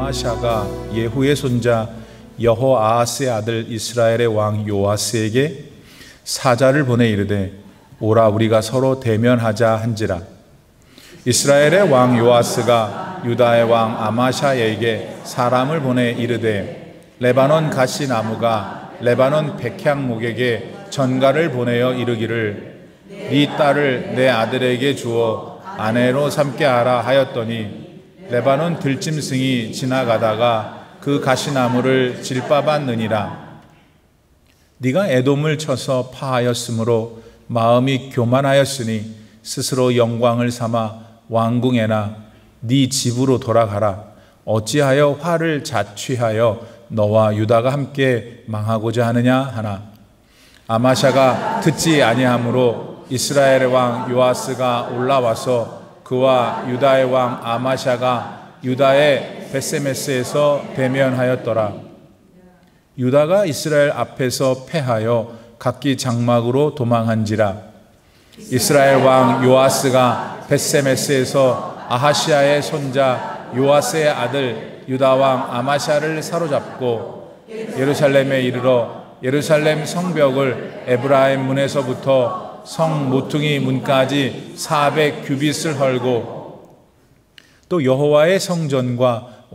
아마샤가 예후의 손자 여호아하스의 아들 이스라엘의 왕 요아스에게 사자를 보내 이르되 오라 우리가 서로 대면하자 한지라. 이스라엘의 왕 요아스가 유다의 왕 아마샤에게 사람을 보내 이르되 레바논 가시나무가 레바논 백향목에게 전가를 보내어 이르기를 네 딸을 내 아들에게 주어 아내로 삼게 하라 하였더니 레바논 들짐승이 지나가다가 그 가시나무를 질밥았느니라. 네가 에돔을 쳐서 파하였으므로 마음이 교만하였으니 스스로 영광을 삼아 왕궁에나 네 집으로 돌아가라. 어찌하여 화를 자취하여 너와 유다가 함께 망하고자 하느냐 하나. 아마샤가 듣지 아니하므로 이스라엘의 왕 요아스가 올라와서 그와 유다의 왕 아마샤가 유다의 베세메스에서 대면하였더라. 유다가 이스라엘 앞에서 패하여 각기 장막으로 도망한지라. 이스라엘 왕 요아스가 베세메스에서 아하시아의 손자 요아스의 아들 유다 왕 아마샤를 사로잡고 예루살렘에 이르러 예루살렘 성벽을 에브라임 문에서부터 성 모퉁이 문까지 400규빗을 헐고 또 여호와의 성전과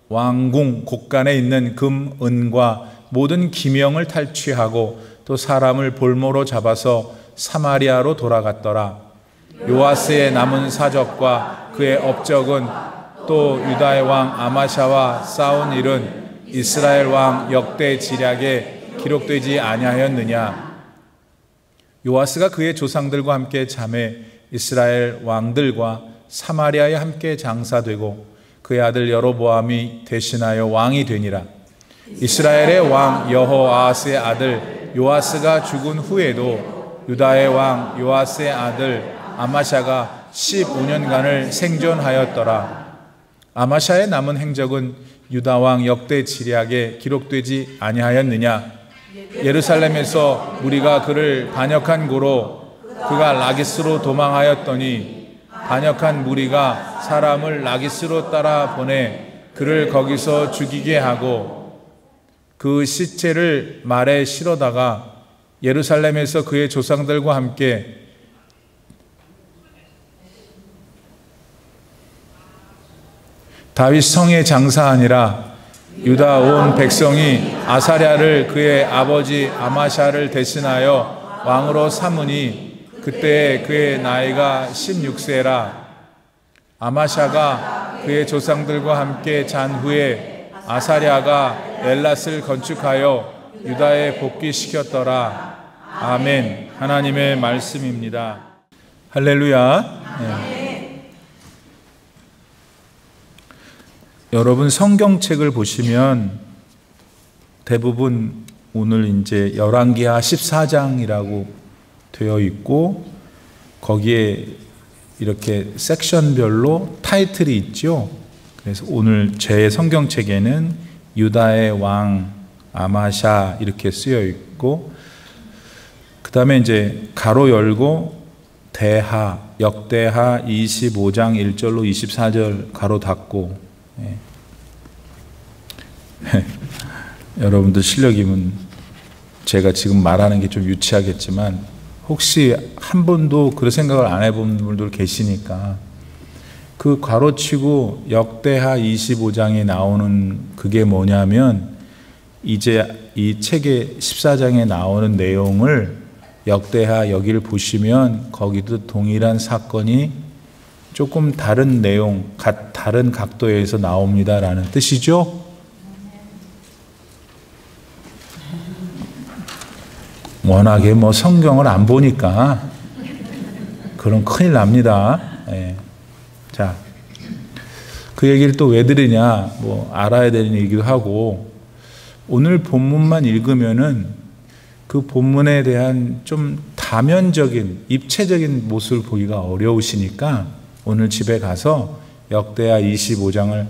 왕궁 곳간에 있는 금, 은과 모든 기명을 탈취하고 또 사람을 볼모로 잡아서 사마리아로 돌아갔더라. 요아스의 남은 사적과 그의 업적은 또 유다의 왕 아마샤와 싸운 일은 이스라엘 왕 역대 지략에 기록되지 아니하였느냐. 요아스가 그의 조상들과 함께 잠에 이스라엘 왕들과 사마리아에 함께 장사되고 그의 아들 여로보암이 대신하여 왕이 되니라. 이스라엘의 왕 여호아하스의 아들 요아스가 죽은 후에도 유다의 왕 요아스의 아들 아마샤가 15년간을 생존하였더라. 아마샤의 남은 행적은 유다 왕 역대 지략에 기록되지 아니하였느냐. 예루살렘에서 무리가 그를 반역한 고로 그가 라기스로 도망하였더니 반역한 무리가 사람을 라기스로 따라 보내 그를 거기서 죽이게 하고 그 시체를 말에 실어다가 예루살렘에서 그의 조상들과 함께 다윗 성에 장사하니라. 유다 온 백성이 아사랴를 그의 아버지 아마샤를 대신하여 왕으로 삼으니 그때 그의 나이가 16세라. 아마샤가 그의 조상들과 함께 잔 후에 아사랴가 엘랏을 건축하여 유다에 복귀시켰더라. 아멘. 하나님의 말씀입니다. 할렐루야. 네. 여러분 성경책을 보시면 대부분 오늘 이제 열왕기하 14장이라고 되어 있고 거기에 이렇게 섹션별로 타이틀이 있죠. 그래서 오늘 제 성경책에는 유다의 왕 아마샤 이렇게 쓰여 있고 그 다음에 이제 가로 열고 대하 역대하 25장 1절로 24절 가로 닫고 예. 여러분들 실력이면 제가 지금 말하는 게 좀 유치하겠지만 혹시 한 번도 그런 생각을 안 해본 분들 계시니까 그 괄호치고 역대하 25장에 나오는 그게 뭐냐면 이제 이 책의 14장에 나오는 내용을 역대하 여기를 보시면 거기도 동일한 사건이 조금 다른 내용, 다른 각도에서 나옵니다라는 뜻이죠. 워낙에 뭐 성경을 안 보니까 그럼 큰일 납니다. 예. 자, 그 얘기를 또 왜 드리냐, 뭐 알아야 되는 얘기도 하고 오늘 본문만 읽으면은 그 본문에 대한 좀 다면적인, 입체적인 모습을 보기가 어려우시니까 오늘 집에 가서 역대하 25장을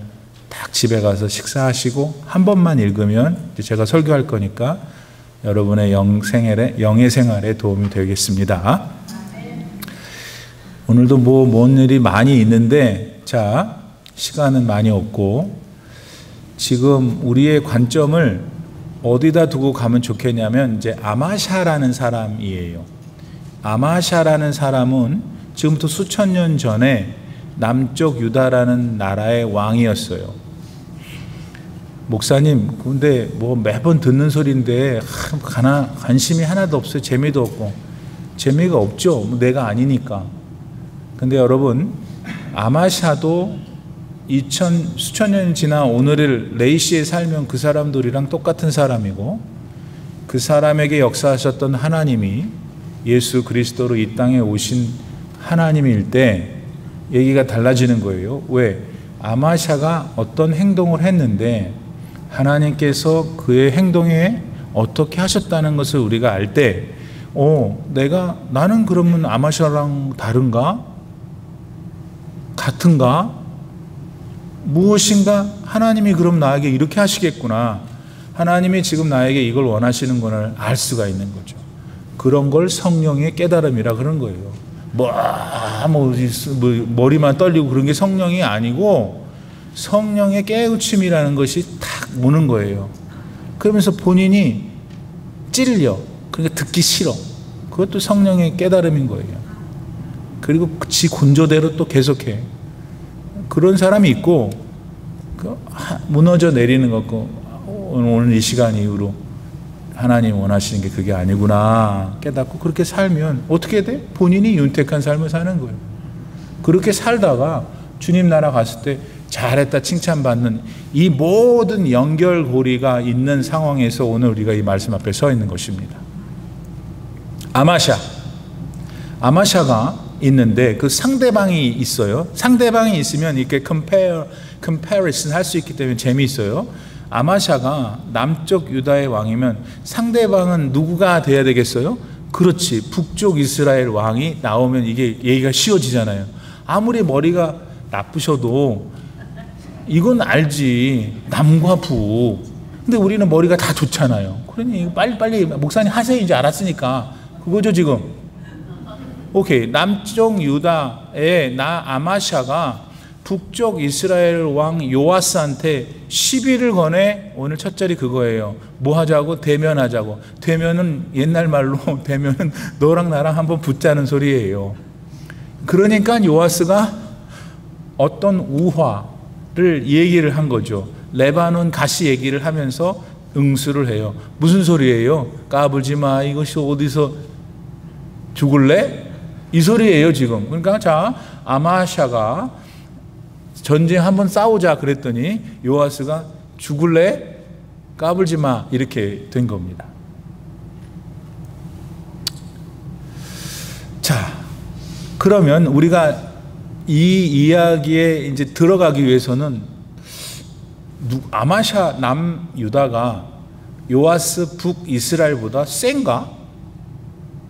딱 집에 가서 식사하시고 한 번만 읽으면 제가 설교할 거니까 여러분의 영의 생활에 도움이 되겠습니다. 오늘도 뭔 일이 많이 있는데 자, 시간은 많이 없고 지금 우리의 관점을 어디다 두고 가면 좋겠냐면 이제 아마샤라는 사람이에요. 아마샤라는 사람은 지금부터 수천 년 전에 남쪽 유다라는 나라의 왕이었어요. 목사님, 근데 뭐 매번 듣는 소리인데 관심이 하나도 없어요. 재미도 없고. 재미가 없죠. 내가 아니니까. 근데 여러분, 아마샤도 수천 년이 지나 오늘을 레이시에 살면 그 사람들이랑 똑같은 사람이고, 그 사람에게 역사하셨던 하나님이 예수 그리스도로 이 땅에 오신 하나님일 때 얘기가 달라지는 거예요. 왜? 아마샤가 어떤 행동을 했는데 하나님께서 그의 행동에 어떻게 하셨다는 것을 우리가 알 때, 나는 그러면 아마샤랑 다른가? 같은가? 무엇인가? 하나님이 그럼 나에게 이렇게 하시겠구나. 하나님이 지금 나에게 이걸 원하시는 것을 알 수가 있는 거죠. 그런 걸 성령의 깨달음이라 그런 거예요. 머리만 떨리고 그런 게 성령이 아니고 성령의 깨우침이라는 것이 탁 무는 거예요. 그러면서 본인이 찔려. 그러니까 듣기 싫어. 그것도 성령의 깨달음인 거예요. 그리고 지 군조대로 또 계속해. 그런 사람이 있고 무너져 내리는 거고, 오늘 이 시간 이후로 하나님 원하시는 게 그게 아니구나 깨닫고 그렇게 살면 어떻게 돼? 본인이 윤택한 삶을 사는 거예요. 그렇게 살다가 주님 나라 갔을 때 잘했다 칭찬받는 이 모든 연결고리가 있는 상황에서 오늘 우리가 이 말씀 앞에 서 있는 것입니다. 아마샤가 있는데 그 상대방이 있어요. 상대방이 있으면 이렇게 comparison 할 수 있기 때문에 재미있어요. 아마샤가 남쪽 유다의 왕이면 상대방은 누구가 돼야 되겠어요? 그렇지, 북쪽 이스라엘 왕이 나오면 이게 얘기가 쉬워지잖아요. 아무리 머리가 나쁘셔도 이건 알지, 남과 북. 근데 우리는 머리가 다 좋잖아요. 그러니 빨리 목사님 하세요. 이제 알았으니까. 그거죠 지금. 오케이, 남쪽 유다의 아마샤가 북쪽 이스라엘 왕 요아스한테 시비를 거네. 오늘 첫 절이 그거예요. 뭐 하자고? 대면하자고. 대면은 옛날 말로 대면은 너랑 나랑 한번 붙자는 소리예요. 그러니까 요아스가 어떤 우화를 얘기를 한 거죠. 레바논 가시 얘기를 하면서 응수를 해요. 무슨 소리예요? 까불지 마. 이것이 어디서 죽을래? 이 소리예요 지금. 그러니까 자, 아마샤가 전쟁 한번 싸우자 그랬더니 요아스가 죽을래? 까불지 마. 이렇게 된 겁니다. 자, 그러면 우리가 이 이야기에 이제 들어가기 위해서는 아마샤 남유다가 요아스 북이스라엘보다 센가?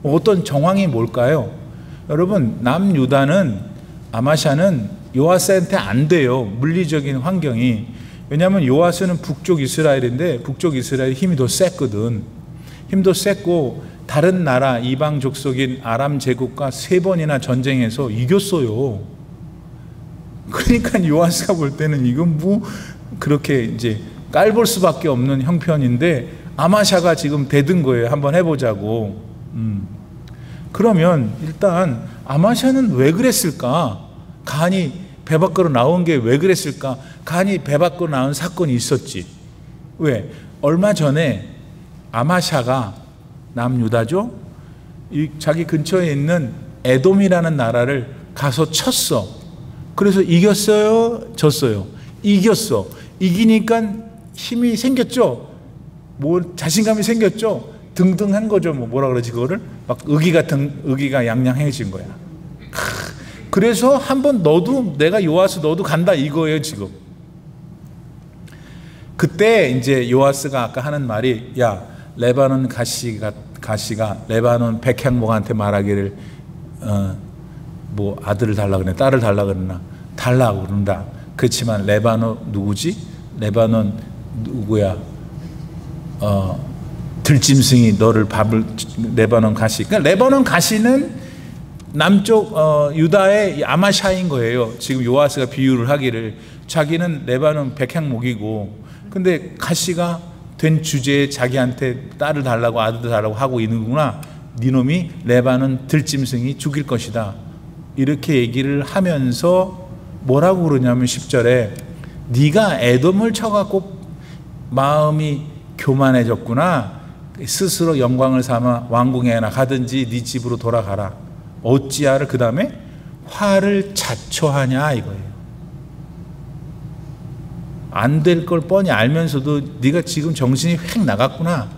어떤 정황이 뭘까요? 여러분, 남유다는 아마샤는 요아스한테 안 돼요. 물리적인 환경이. 왜냐하면 요아스는 북쪽 이스라엘인데 북쪽 이스라엘이 힘이 더 셌거든. 힘도 셌고 다른 나라 이방 족속인 아람 제국과 3번이나 전쟁해서 이겼어요. 그러니까 요아스가 볼 때는 이건 뭐 그렇게 이제 깔볼 수밖에 없는 형편인데 아마샤가 지금 대든 거예요. 한번 해보자고. 그러면 일단 아마샤는 왜 그랬을까? 간이 배 밖으로 나온 게 왜 그랬을까? 간이 배 밖으로 나온 사건이 있었지. 왜? 얼마 전에 아마샤가 남유다죠? 자기 근처에 있는 에돔이라는 나라를 가서 쳤어. 그래서 이겼어요? 졌어요? 이겼어. 이기니까 힘이 생겼죠? 뭐 자신감이 생겼죠? 등등한 거죠. 뭐라 그러지 그거를? 막 의기가 양양해진 거야. 그래서 한번 내가 요아스 너도 간다 이거예요 지금. 그때 이제 요아스가 아까 하는 말이, 야, 레바논 가시가 레바논 백향목한테 말하기를 뭐 아들을 달라 그러나 딸을 달라 그러나 달라고 그런다. 그렇지만 레바논 누구지? 레바논 누구야? 들짐승이 너를 레바논 가시. 그러니까 레바논 가시는 남쪽 유다의 아마샤인 거예요. 지금 요아스가 비유를 하기를 자기는 레바논 백향목이고 근데 가시가 된 주제에 자기한테 딸을 달라고 아들을 달라고 하고 있는구나. 니놈이 레바논 들짐승이 죽일 것이다. 이렇게 얘기를 하면서 뭐라고 그러냐면 10절에 네가 에돔을 쳐갖고 마음이 교만해졌구나. 스스로 영광을 삼아 왕궁에나 가든지 네 집으로 돌아가라. 어찌하를 그 다음에 화를 자초하냐 이거예요. 안 될 걸 뻔히 알면서도 네가 지금 정신이 휙 나갔구나.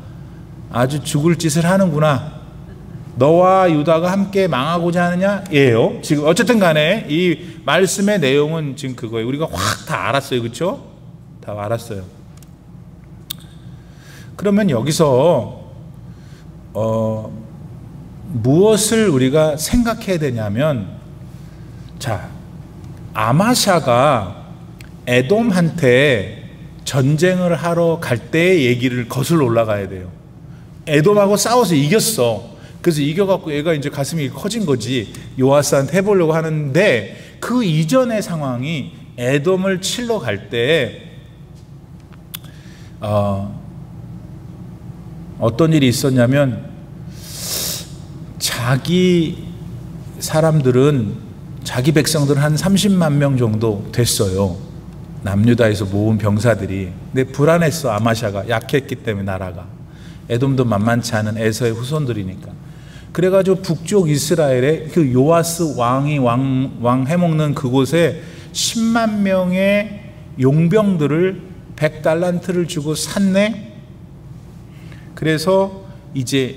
아주 죽을 짓을 하는구나. 너와 유다가 함께 망하고자 하느냐? 예요. 지금 어쨌든 간에 이 말씀의 내용은 지금 그거예요. 우리가 확 다 알았어요. 그렇죠? 다 알았어요. 그러면 여기서 무엇을 우리가 생각해야 되냐면, 자, 아마샤가 에돔한테 전쟁을 하러 갈 때의 얘기를 거슬러 올라가야 돼요. 에돔하고 싸워서 이겼어. 그래서 이겨갖고 얘가 이제 가슴이 커진 거지. 요아스한테 해보려고 하는데 그 이전의 상황이 에돔을 치러 갈 때 어떤 일이 있었냐면, 자기 사람들은, 자기 백성들은 한 30만 명 정도 됐어요. 남유다에서 모은 병사들이. 근데 불안했어. 아마샤가 약했기 때문에 나라가. 에돔도 만만치 않은 에서의 후손들이니까. 그래가지고 북쪽 이스라엘에 그 요아스 왕이 왕 해먹는 그곳에 10만 명의 용병들을 100달란트를 주고 샀네. 그래서 이제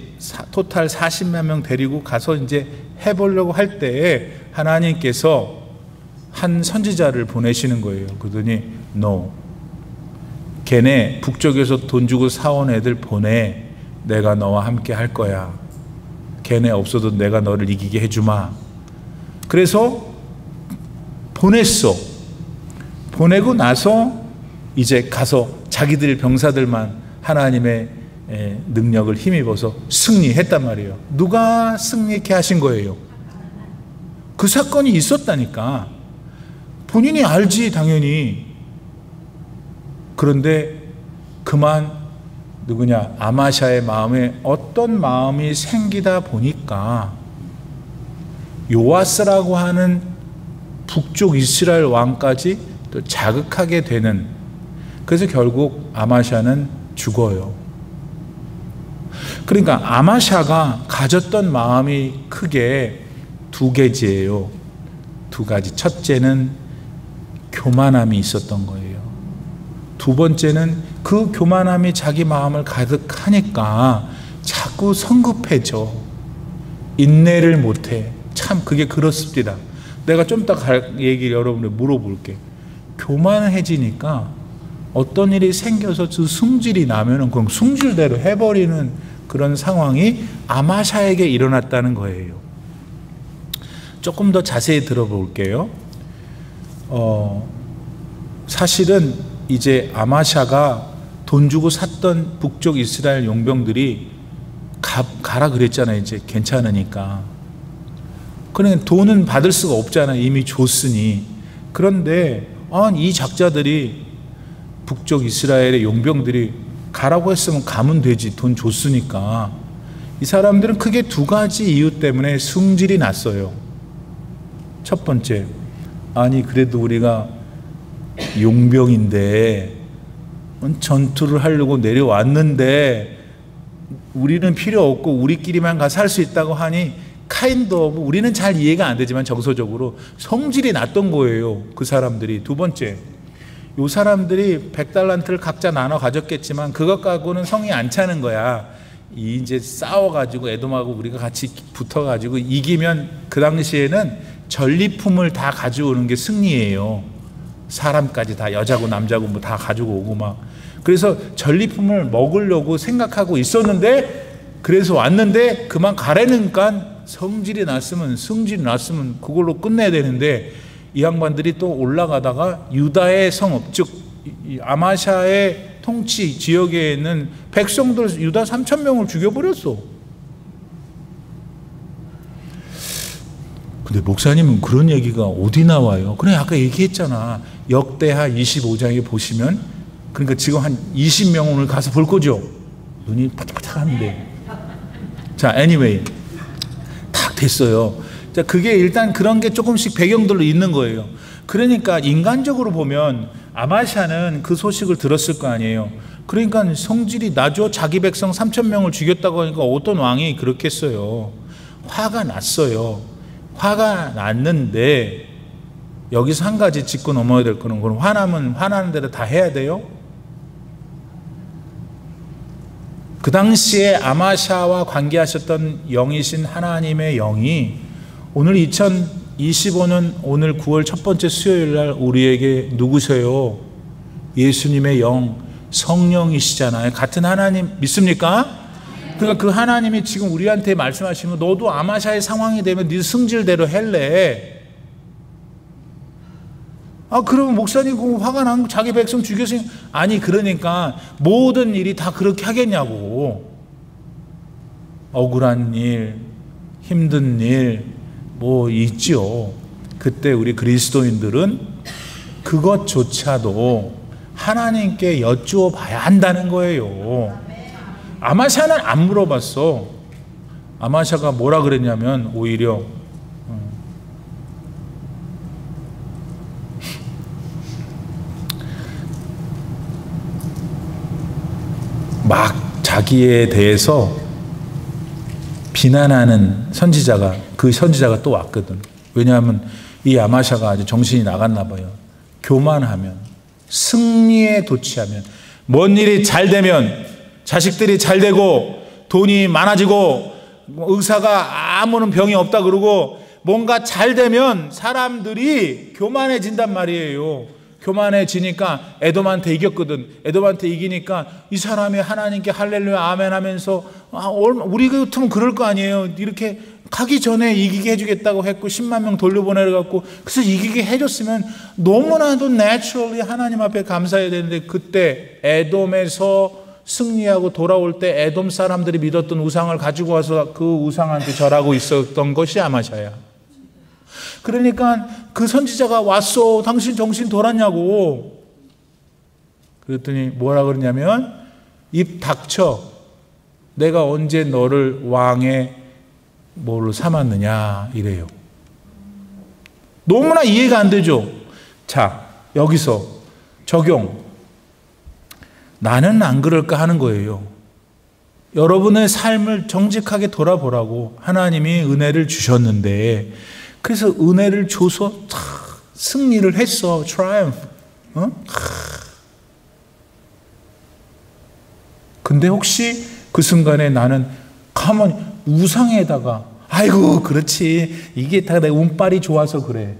토탈 40만 명 데리고 가서 이제 해보려고 할 때에 하나님께서 한 선지자를 보내시는 거예요. 그러더니 no, 걔네 북쪽에서 돈 주고 사온 애들 보내. 내가 너와 함께 할 거야. 걔네 없어도 내가 너를 이기게 해주마. 그래서 보냈어. 보내고 나서 이제 가서 자기들 병사들만 하나님의 능력을 힘입어서 승리했단 말이에요. 누가 승리케 하신 거예요? 그 사건이 있었다니까. 본인이 알지 당연히. 그런데 그만 누구냐, 아마샤의 마음에 어떤 마음이 생기다 보니까 요아스라고 하는 북쪽 이스라엘 왕까지 또 자극하게 되는, 그래서 결국 아마샤는 죽어요. 그러니까 아마샤가 가졌던 마음이 크게 두 가지예요. 두 가지. 첫째는 교만함이 있었던 거예요. 두 번째는 그 교만함이 자기 마음을 가득하니까 자꾸 성급해져. 인내를 못해. 참 그게 그렇습니다. 내가 좀 이따 얘기를 여러분들 물어볼게. 교만해지니까 어떤 일이 생겨서 그 승질이 나면은 그럼 승질대로 해버리는 그런 상황이 아마샤에게 일어났다는 거예요. 조금 더 자세히 들어볼게요. 사실은 이제 아마샤가 돈 주고 샀던 북쪽 이스라엘 용병들이 가라 그랬잖아요. 이제 괜찮으니까. 그러니까 돈은 받을 수가 없잖아요. 이미 줬으니. 그런데 이 작자들이, 북쪽 이스라엘의 용병들이 가라고 했으면 가면 되지. 돈 줬으니까. 이 사람들은 크게 두 가지 이유 때문에 승질이 났어요. 첫 번째, 아니 그래도 우리가 용병인데 전투를 하려고 내려왔는데 우리는 필요 없고 우리끼리만 가서 살 수 있다고 하니 카인드 오브, 우리는 잘 이해가 안 되지만 정서적으로 성질이 났던 거예요. 그 사람들이. 두 번째, 요 사람들이 100달란트를 각자 나눠 가졌겠지만 그것 갖고는 성이 안 차는 거야. 이제 싸워가지고 에돔하고 우리가 같이 붙어가지고 이기면, 그 당시에는 전리품을 다 가져오는 게 승리예요. 사람까지 다, 여자고 남자고 뭐 다 가지고 오고 막. 그래서 전리품을 먹으려고 생각하고 있었는데, 그래서 왔는데 그만 가라니까 승질이 났으면 그걸로 끝내야 되는데, 이 양반들이 또 올라가다가 유다의 성읍, 즉 아마샤의 통치 지역에 있는 백성들 유다 3,000명을 죽여버렸어. 근데 목사님은 그런 얘기가 어디 나와요? 그래, 아까 얘기했잖아. 역대하 25장에 보시면 그러니까 지금 한 20명 오늘 가서 볼 거죠? 눈이 바짝바짝 하는데. 자, anyway. 딱 됐어요. 자, 그게 일단 그런 게 조금씩 배경들로 있는 거예요. 그러니까 인간적으로 보면 아마샤는 그 소식을 들었을 거 아니에요. 그러니까 성질이 나죠. 자기 백성 3,000명을 죽였다고 하니까 어떤 왕이 그렇겠어요. 화가 났어요. 화가 났는데 여기서 한 가지 짚고 넘어야 될 거는, 그럼 화나면 화나는 대로 다 해야 돼요? 그 당시에 아마샤와 관계하셨던 영이신 하나님의 영이 오늘 2025년 오늘 9월 첫 번째 수요일 날 우리에게 누구세요? 예수님의 영, 성령이시잖아요. 같은 하나님 믿습니까? 그러니까 그 하나님이 지금 우리한테 말씀하시는 거, 너도 아마샤의 상황이 되면 네 승질대로 할래. 아, 그러면 목사님 화가 난 자기 백성 죽였으니, 아니 그러니까 모든 일이 다 그렇게 하겠냐고. 억울한 일, 힘든 일 뭐 있죠. 그때 우리 그리스도인들은 그것조차도 하나님께 여쭈어 봐야 한다는 거예요. 아마샤는 안 물어봤어. 아마샤가 뭐라 그랬냐면 오히려 막 자기에 대해서 비난하는 그 선지자가 또 왔거든. 왜냐하면 이 아마샤가 아주 정신이 나갔나 봐요. 교만하면, 승리에 도취하면, 뭔 일이 잘 되면, 자식들이 잘 되고 돈이 많아지고 의사가 아무런 병이 없다 그러고 뭔가 잘 되면 사람들이 교만해진단 말이에요. 교만해지니까 에돔한테 이겼거든. 에돔한테 이기니까 이 사람이 하나님께 할렐루야 아멘 하면서 우리 같으면 그럴 거 아니에요. 이렇게 가기 전에 이기게 해주겠다고 했고 10만 명 돌려보내갖고 그래서 이기게 해줬으면 너무나도 내추럴리 하나님 앞에 감사해야 되는데, 그때 에돔에서 승리하고 돌아올 때 에돔 사람들이 믿었던 우상을 가지고 와서 그 우상한테 절하고 있었던 것이 아마샤야. 그러니까 그 선지자가 왔어. 당신 정신 돌았냐고. 그랬더니 뭐라 그러냐면, 입 닥쳐. 내가 언제 너를 왕의 뭐로 삼았느냐 이래요. 너무나 이해가 안 되죠. 자, 여기서 적용. 나는 안 그럴까 하는 거예요. 여러분의 삶을 정직하게 돌아보라고. 하나님이 은혜를 주셨는데, 그래서 은혜를 줘서 승리를 했어. 트라이엄프. 근데 혹시 그 순간에 나는 가만히 우상에다가 아이고 그렇지 이게 다 내 운빨이 좋아서 그래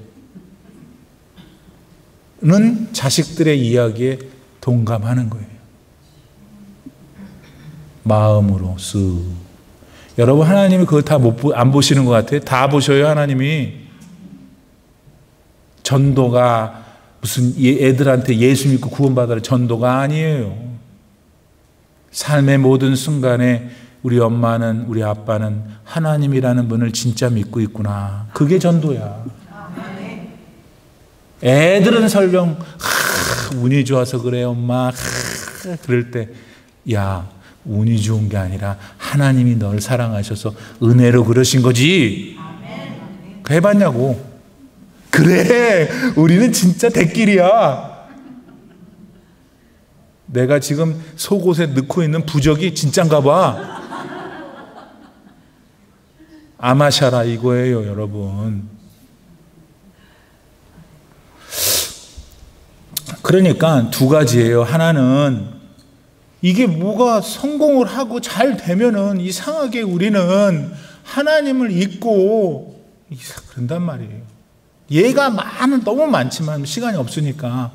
는 자식들의 이야기에 동감하는 거예요. 마음으로 쓱. 여러분, 하나님이 그거 다 안 보시는 것 같아요? 다 보셔요. 하나님이. 전도가 무슨 애들한테 예수 믿고 구원받으라 전도가 아니에요. 삶의 모든 순간에 우리 엄마는, 우리 아빠는 하나님이라는 분을 진짜 믿고 있구나. 그게 전도야. 애들은 설령 운이 좋아서 그래 엄마 그럴 때, 야 운이 좋은 게 아니라 하나님이 널 사랑하셔서 은혜로 그러신 거지. 해봤냐고. 그래, 우리는 진짜 대길이야. 내가 지금 속옷에 넣고 있는 부적이 진짠가 봐. 아마샤라 이거예요, 여러분. 그러니까 두 가지예요. 하나는 이게 뭐가 성공을 하고 잘 되면은 이상하게 우리는 하나님을 잊고 그런단 말이에요. 예가 너무 많지만 시간이 없으니까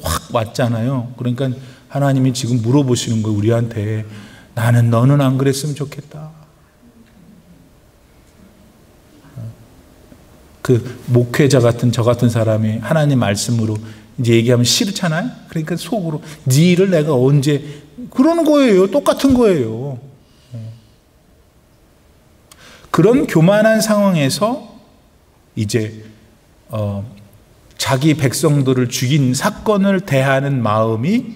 확 왔잖아요. 그러니까 하나님이 지금 물어보시는 거예요, 우리한테. 너는 안 그랬으면 좋겠다. 그 목회자 같은 저 같은 사람이 하나님 말씀으로 이제 얘기하면 싫잖아요. 그러니까 속으로 네 일을 내가 언제 그러는 거예요. 똑같은 거예요. 그런 교만한 상황에서 이제 자기 백성들을 죽인 사건을 대하는 마음이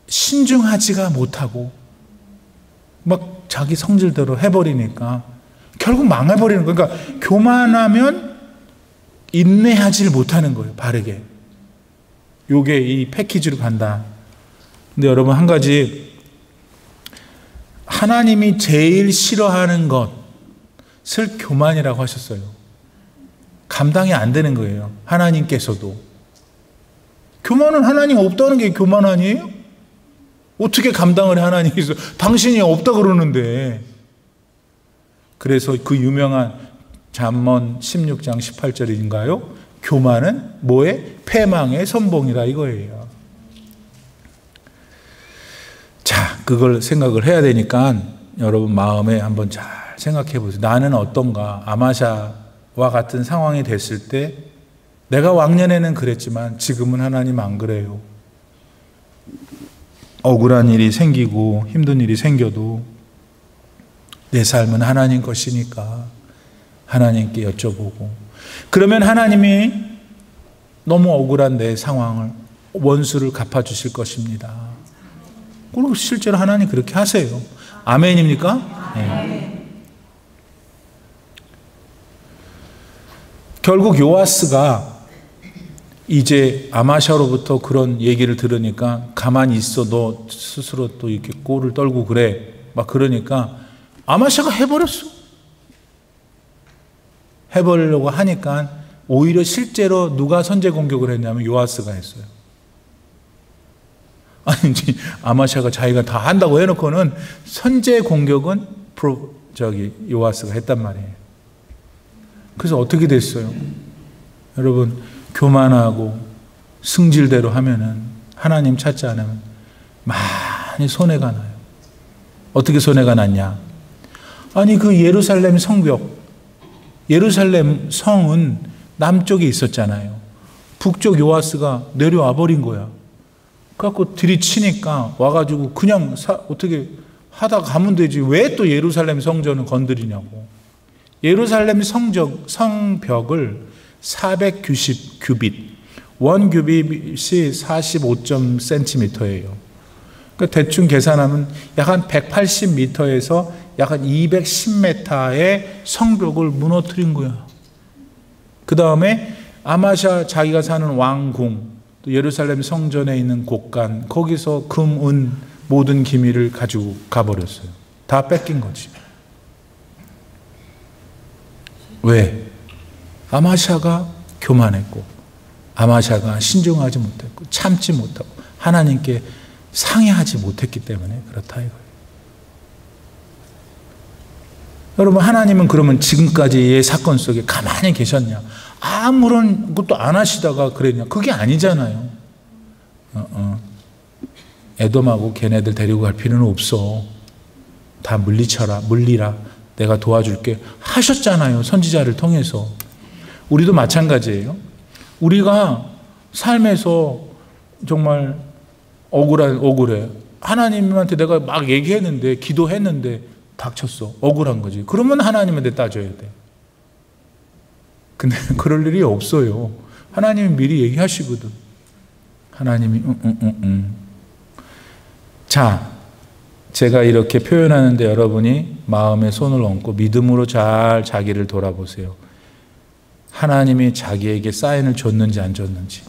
신중하지가 못하고 막 자기 성질대로 해버리니까 결국 망해버리는 거예요. 그러니까 교만하면 인내하지 못하는 거예요. 바르게. 요게 이 패키지로 간다. 근데 여러분, 한 가지, 하나님이 제일 싫어하는 것을 교만이라고 하셨어요. 감당이 안 되는 거예요. 하나님께서도. 교만은 하나님 없다는 게 교만 아니에요? 어떻게 감당을 해, 하나님께서? 당신이 없다 그러는데. 그래서 그 유명한 잠언 16장 18절인가요? 교만은 뭐의? 패망의 선봉이라 이거예요. 자, 그걸 생각을 해야 되니까 여러분 마음에 한번 잘 생각해 보세요. 나는 어떤가? 아마샤와 같은 상황이 됐을 때 내가 왕년에는 그랬지만 지금은 하나님 안 그래요. 억울한 일이 생기고 힘든 일이 생겨도 내 삶은 하나님 것이니까 하나님께 여쭤보고, 그러면 하나님이 너무 억울한 내 상황을, 원수를 갚아주실 것입니다. 그리고 실제로 하나님 그렇게 하세요. 아멘입니까? 네. 결국 요아스가 이제 아마샤로부터 그런 얘기를 들으니까 가만히 있어, 너 스스로 또 이렇게 꼴을 떨고 그래, 막 그러니까 아마샤가 해버렸어. 해버리려고 하니까 오히려 실제로 누가 선제 공격을 했냐면 요아스가 했어요. 아니, 아마샤가 자기가 다 한다고 해놓고는 선제 공격은 요아스가 했단 말이에요. 그래서 어떻게 됐어요? 여러분, 교만하고 승질대로 하면은, 하나님 찾지 않으면 많이 손해가 나요. 어떻게 손해가 났냐? 아니, 그 예루살렘 성벽, 예루살렘 성은 남쪽에 있었잖아요. 북쪽 요아스가 내려와 버린 거야. 그래갖고 들이치니까 와가지고 그냥 어떻게 하다가 가면 되지. 왜 또 예루살렘 성전을 건드리냐고. 예루살렘 성벽을 490 규빗, 원 규빗이 45.cm예요. 그러니까 대충 계산하면 약 한 180m에서 약 한 210m의 성벽을 무너뜨린 거야. 그 다음에 아마샤 자기가 사는 왕궁, 또 예루살렘 성전에 있는 곳간, 거기서 금, 은, 모든 기밀을 가지고 가버렸어요. 다 뺏긴 거지. 왜? 아마샤가 교만했고, 아마샤가 신중하지 못했고, 참지 못하고, 하나님께 상의하지 못했기 때문에 그렇다 이거예요. 여러분, 하나님은 그러면 지금까지의 사건 속에 가만히 계셨냐? 아무런 것도 안 하시다가 그랬냐? 그게 아니잖아요. 에돔하고 걔네들 데리고 갈 필요는 없어. 다 물리라. 내가 도와줄게. 하셨잖아요. 선지자를 통해서. 우리도 마찬가지예요. 우리가 삶에서 정말 억울해. 하나님한테 내가 막 얘기했는데, 기도했는데 닥쳤어. 억울한 거지. 그러면 하나님한테 따져야 돼. 근데 그럴 일이 없어요. 하나님이 미리 얘기하시거든. 하나님이 자, 제가 이렇게 표현하는데 여러분이 마음에 손을 얹고 믿음으로 잘 자기를 돌아보세요. 하나님이 자기에게 사인을 줬는지 안 줬는지.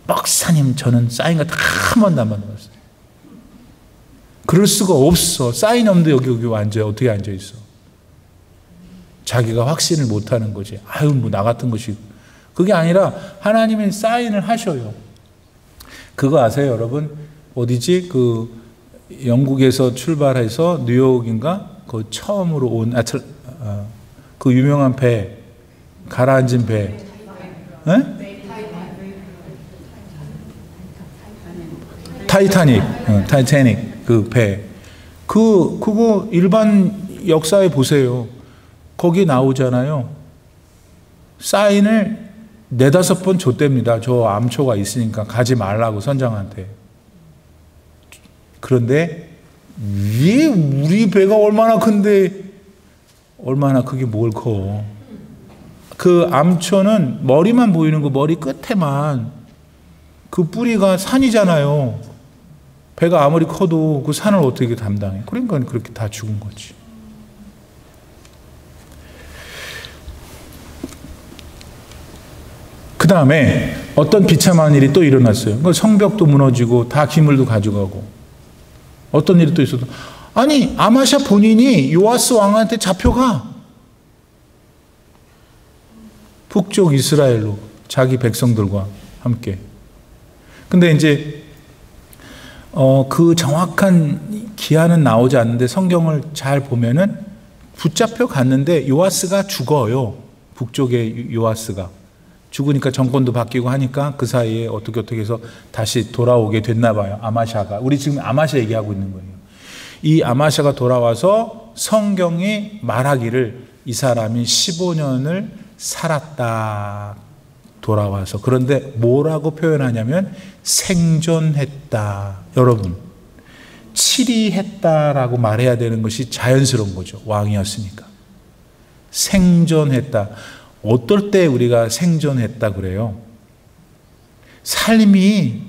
목사님, 저는 사인 같은 거 한 번도 안 받아봤어요. 그럴 수가 없어. 사인 없는데 여기 앉아요. 어떻게 앉아있어? 자기가 확신을 못하는 거지. 아유, 뭐 나 같은 것이. 그게 아니라 하나님이 사인을 하셔요. 그거 아세요, 여러분? 어디지? 그 영국에서 출발해서 뉴욕인가? 그 처음으로 온 그 유명한 배, 가라앉은 배. 네? 타이타닉 그 배. 그거 일반 역사에 보세요. 거기 나오잖아요. 사인을 4-5번 줬답니다. 저 암초가 있으니까 가지 말라고 선장한테. 그런데 우리 배가 얼마나 큰데, 얼마나 크게 뭘 커. 그 암초는 머리만 보이는 거, 머리 끝에만. 그 뿌리가 산이잖아요. 배가 아무리 커도 그 산을 어떻게 담당해? 그러니까 그렇게 다 죽은 거지. 그 다음에 어떤 비참한 일이 또 일어났어요. 성벽도 무너지고 다 기물도 가져가고. 어떤 일이 또 있어도, 아니 아마샤 본인이 요아스 왕한테 잡혀가. 북쪽 이스라엘로 자기 백성들과 함께. 근데 이제 그 정확한 기한은 나오지 않는데 성경을 잘 보면은 붙잡혀 갔는데 요아스가 죽어요. 북쪽의 요아스가 죽으니까 정권도 바뀌고 하니까 그 사이에 어떻게 해서 다시 돌아오게 됐나 봐요. 아마샤가. 우리 지금 아마샤 얘기하고 있는 거예요. 이 아마샤가 돌아와서 성경이 말하기를 이 사람이 15년을 살았다. 돌아와서. 그런데 뭐라고 표현하냐면 생존했다. 여러분, 치리했다라고 말해야 되는 것이 자연스러운 거죠. 왕이었으니까. 생존했다. 어떨 때 우리가 생존했다 그래요? 삶이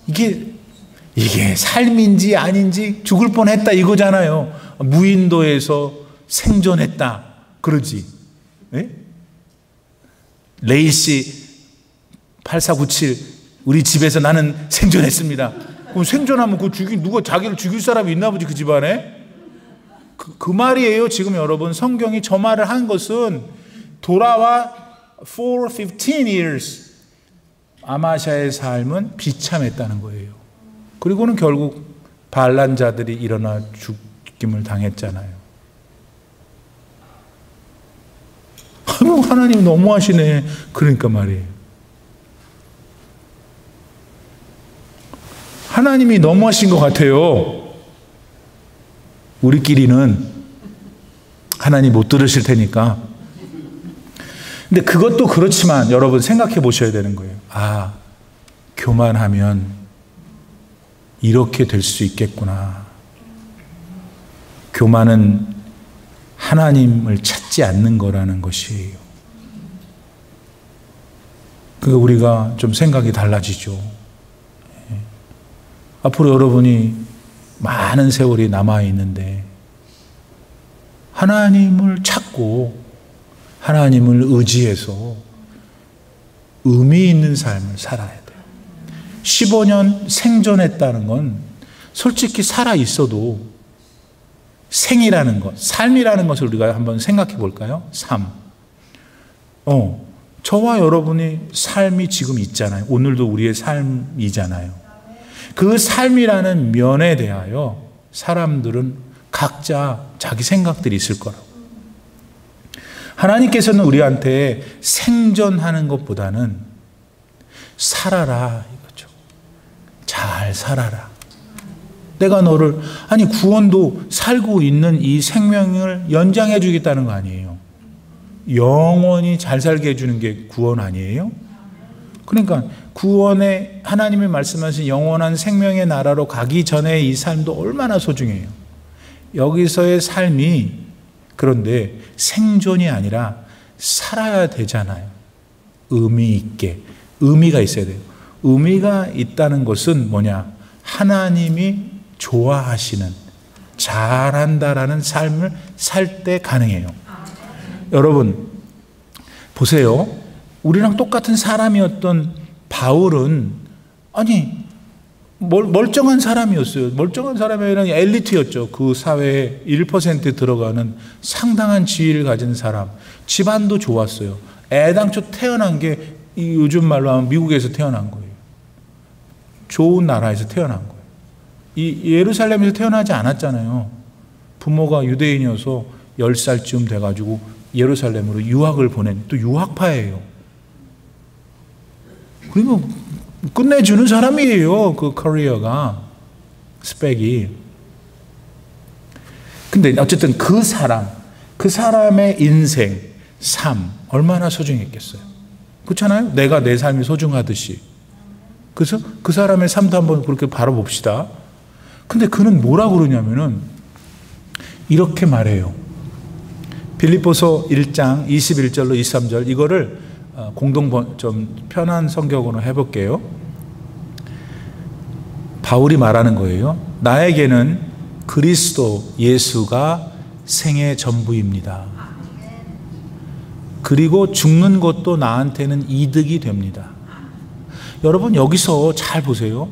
이게 삶인지 아닌지 죽을 뻔했다 이거잖아요. 무인도에서 생존했다 그러지. 네? 레이씨 8497 우리 집에서 나는 생존했습니다. 그럼 생존하면 누가 자기를 죽일 사람이 있나 보지 그 집안에? 그 말이에요. 지금 여러분 성경이 저 말을 한 것은 돌아와 for 15 years 아마샤의 삶은 비참했다는 거예요. 그리고는 결국 반란자들이 일어나 죽임을 당했잖아요. 하나님 너무하시네. 그러니까 말이에요. 하나님이 너무하신 것 같아요. 우리끼리는 하나님 못 들으실 테니까. 근데 그것도 그렇지만 여러분 생각해 보셔야 되는 거예요. 아, 교만하면 이렇게 될 수 있겠구나. 교만은 하나님을 찾지 않는 거라는 것이에요. 그러니까 우리가 좀 생각이 달라지죠. 앞으로 여러분이 많은 세월이 남아있는데 하나님을 찾고 하나님을 의지해서 의미 있는 삶을 살아야 돼요. 15년 생존했다는 건 솔직히 살아있어도 생이라는 것, 삶이라는 것을 우리가 한번 생각해 볼까요? 삶. 저와 여러분이 삶이 지금 있잖아요. 오늘도 우리의 삶이잖아요. 그 삶이라는 면에 대하여 사람들은 각자 자기 생각들이 있을 거라고. 하나님께서는 우리한테 생존하는 것보다는 살아라 이거죠. 잘 살아라. 내가 너를, 아니 구원도 살고 있는 이 생명을 연장해 주겠다는 거 아니에요. 영원히 잘 살게 해주는 게 구원 아니에요? 그러니까 구원에 하나님이 말씀하신 영원한 생명의 나라로 가기 전에 이 삶도 얼마나 소중해요. 여기서의 삶이 그런데 생존이 아니라 살아야 되잖아요. 의미 있게. 의미가 있어야 돼요. 의미가 있다는 것은 뭐냐? 하나님이 좋아하시는, 잘한다라는 삶을 살 때 가능해요. 여러분 보세요. 우리랑 똑같은 사람이었던 바울은 아니 멀쩡한 사람이었어요. 멀쩡한 사람이 아니라 엘리트였죠. 그 사회에 1% 들어가는 상당한 지위를 가진 사람. 집안도 좋았어요. 애당초 태어난 게 요즘 말로 하면 미국에서 태어난 거예요. 좋은 나라에서 태어난 거예요. 이 예루살렘에서 태어나지 않았잖아요. 부모가 유대인이어서 10살쯤 돼가지고 예루살렘으로 유학을 보낸, 또 유학파예요. 그리고 끝내주는 사람이에요. 그 커리어가, 스펙이. 근데 어쨌든 그 사람의 인생, 삶 얼마나 소중했겠어요. 그렇잖아요. 내가 내 삶이 소중하듯이. 그래서 그 사람의 삶도 한번 그렇게 바라봅시다. 근데 그는 뭐라 그러냐면은 이렇게 말해요. 빌립보서 1장 21절로 23절 이거를 좀 편한 성경으로 해볼게요. 바울이 말하는 거예요. 나에게는 그리스도 예수가 생의 전부입니다. 그리고 죽는 것도 나한테는 이득이 됩니다. 여러분 여기서 잘 보세요.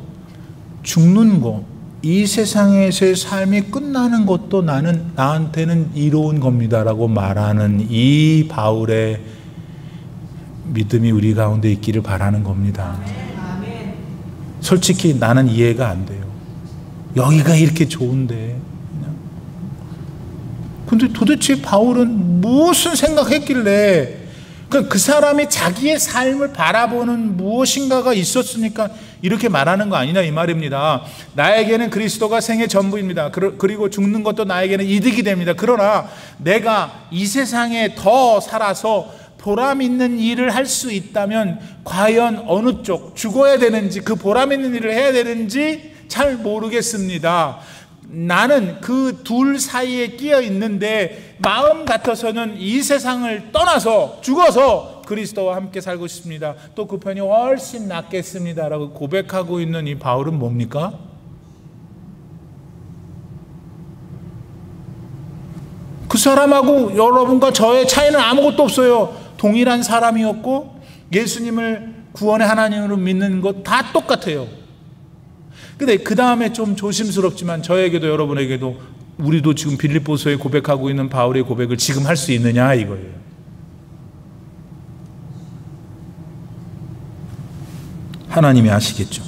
죽는 것, 이 세상에서의 삶이 끝나는 것도 나한테는 이로운 겁니다라고 말하는 이 바울의 믿음이 우리 가운데 있기를 바라는 겁니다. 솔직히 나는 이해가 안 돼요. 여기가 이렇게 좋은데. 근데 도대체 바울은 무슨 생각했길래 그 사람이 자기의 삶을 바라보는 무엇인가가 있었으니까 이렇게 말하는 거 아니냐 이 말입니다. 나에게는 그리스도가 생의 전부입니다. 그리고 죽는 것도 나에게는 이득이 됩니다. 그러나 내가 이 세상에 더 살아서 보람 있는 일을 할 수 있다면 과연 어느 쪽 죽어야 되는지 그 보람 있는 일을 해야 되는지 잘 모르겠습니다. 나는 그 둘 사이에 끼어 있는데 마음 같아서는 이 세상을 떠나서 죽어서 그리스도와 함께 살고 싶습니다. 또 그 편이 훨씬 낫겠습니다 라고 고백하고 있는 이 바울은 뭡니까? 그 사람하고 여러분과 저의 차이는 아무것도 없어요. 동일한 사람이었고 예수님을 구원의 하나님으로 믿는 것 다 똑같아요. 근데 그 다음에 좀 조심스럽지만 저에게도 여러분에게도 우리도 지금 빌립보서에 고백하고 있는 바울의 고백을 지금 할 수 있느냐 이거예요. 하나님이 아시겠죠.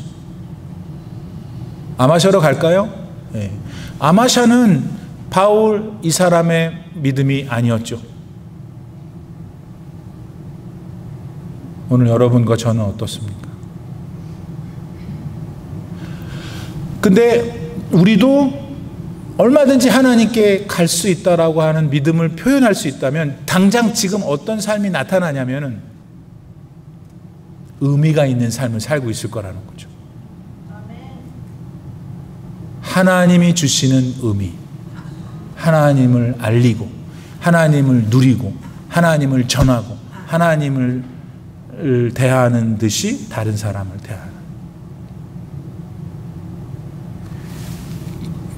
아마샤로 갈까요? 네. 아마샤는 바울 이 사람의 믿음이 아니었죠. 오늘 여러분과 저는 어떻습니까? 근데 우리도 얼마든지 하나님께 갈 수 있다라고 하는 믿음을 표현할 수 있다면 당장 지금 어떤 삶이 나타나냐면은 의미가 있는 삶을 살고 있을 거라는 거죠. 하나님이 주시는 의미, 하나님을 알리고 하나님을 누리고 하나님을 전하고 하나님을 대하는 듯이 다른 사람을 대하는,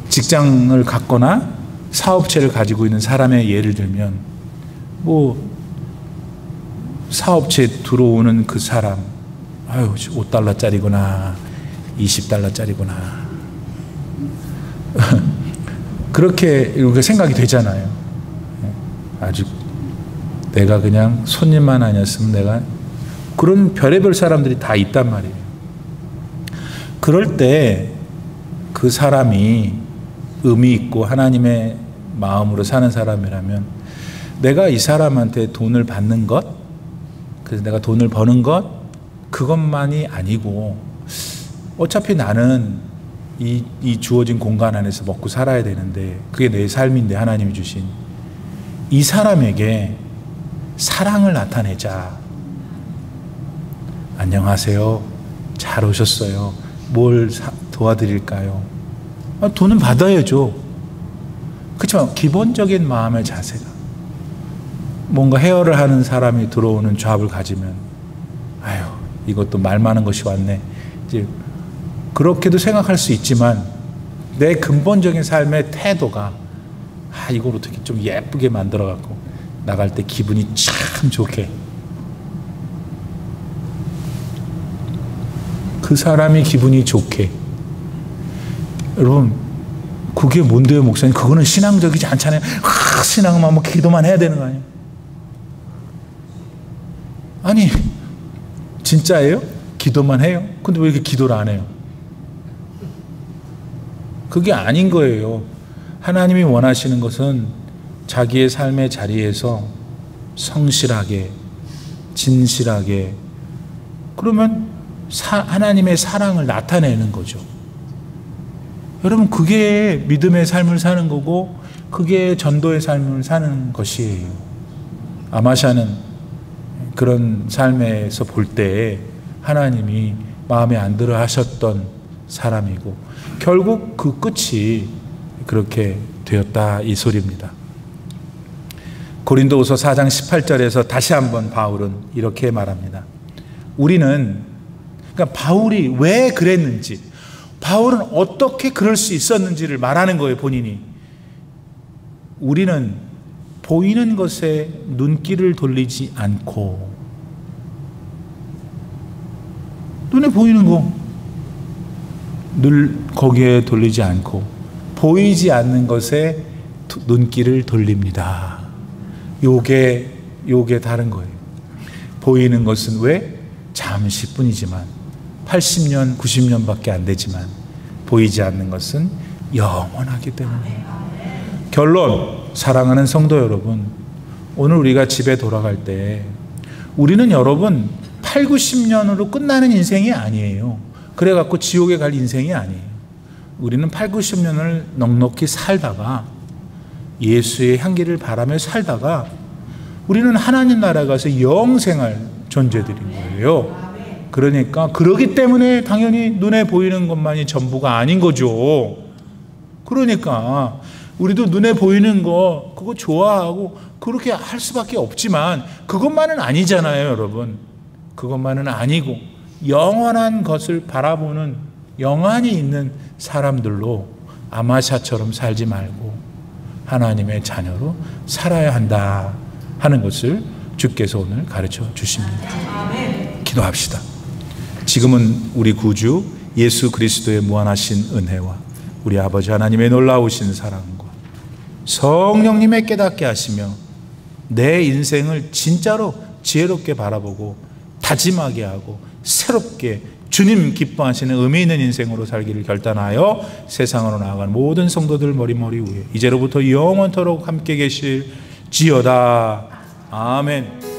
직장을 갖거나 사업체를 가지고 있는 사람의 예를 들면 사업체에 들어오는 그 사람, 아유 5달러짜리구나 20달러짜리구나 그렇게 이렇게 생각이 되잖아요. 아주 내가 그냥 손님만 아니었으면 내가, 그런 별의별 사람들이 다 있단 말이에요. 그럴 때 그 사람이 의미 있고 하나님의 마음으로 사는 사람이라면 내가 이 사람한테 돈을 받는 것, 그래서 내가 돈을 버는 것, 그것만이 아니고 어차피 나는 이 주어진 공간 안에서 먹고 살아야 되는데 그게 내 삶인데 하나님이 주신 이 사람에게 사랑을 나타내자. 안녕하세요. 잘 오셨어요. 뭘 도와드릴까요? 돈은 받아야죠. 그렇지만 기본적인 마음의 자세가, 뭔가 헤어를 하는 사람이 들어오는 잡을 가지면 아유 이것도 말 많은 것이 왔네, 이제 그렇게도 생각할 수 있지만 내 근본적인 삶의 태도가 이걸 어떻게 좀 예쁘게 만들어 갖고 나갈 때 기분이 참 좋게, 그 사람이 기분이 좋게. 여러분 그게 뭔데요 목사님? 그거는 신앙적이지 않잖아요. 신앙만 기도만 해야 되는 거 아니에요? 아니 진짜예요? 기도만 해요? 근데 왜 이렇게 기도를 안 해요? 그게 아닌 거예요. 하나님이 원하시는 것은 자기의 삶의 자리에서 성실하게 진실하게, 그러면 하나님의 사랑을 나타내는 거죠. 여러분 그게 믿음의 삶을 사는 거고 그게 전도의 삶을 사는 것이에요. 아마샤는 그런 삶에서 볼 때 하나님이 마음에 안 들어 하셨던 사람이고 결국 그 끝이 그렇게 되었다 이 소리입니다. 고린도후서 4장 18절에서 다시 한번 바울은 이렇게 말합니다. 우리는, 그러니까 바울이 왜 그랬는지, 바울은 어떻게 그럴 수 있었는지를 말하는 거예요, 본인이. 우리는 보이는 것에 눈길을 돌리지 않고, 눈에 보이는 거 늘 거기에 돌리지 않고 보이지 않는 것에 눈길을 돌립니다. 요게 다른 거예요. 보이는 것은 왜? 잠시뿐이지만, 80년, 90년밖에 안 되지만, 보이지 않는 것은 영원하기 때문에. 결론, 사랑하는 성도 여러분, 오늘 우리가 집에 돌아갈 때 우리는 여러분 8, 90년으로 끝나는 인생이 아니에요. 그래갖고 지옥에 갈 인생이 아니에요. 우리는 8, 90년을 넉넉히 살다가 예수의 향기를 바라며 살다가 우리는 하나님 나라에 가서 영생할 존재들인 거예요. 그러니까 그러기 때문에 당연히 눈에 보이는 것만이 전부가 아닌 거죠. 그러니까 우리도 눈에 보이는 거 그거 좋아하고 그렇게 할 수밖에 없지만 그것만은 아니잖아요, 여러분. 그것만은 아니고 영원한 것을 바라보는 영안이 있는 사람들로 아마샤처럼 살지 말고 하나님의 자녀로 살아야 한다 하는 것을 주께서 오늘 가르쳐 주십니다. 기도합시다. 지금은 우리 구주 예수 그리스도의 무한하신 은혜와 우리 아버지 하나님의 놀라우신 사랑과 성령님의 깨닫게 하시며 내 인생을 진짜로 지혜롭게 바라보고 다짐하게 하고 새롭게 주님 기뻐하시는 의미 있는 인생으로 살기를 결단하여 세상으로 나아가는 모든 성도들 머리 위에 이제로부터 영원토록 함께 계실지어다. 아멘.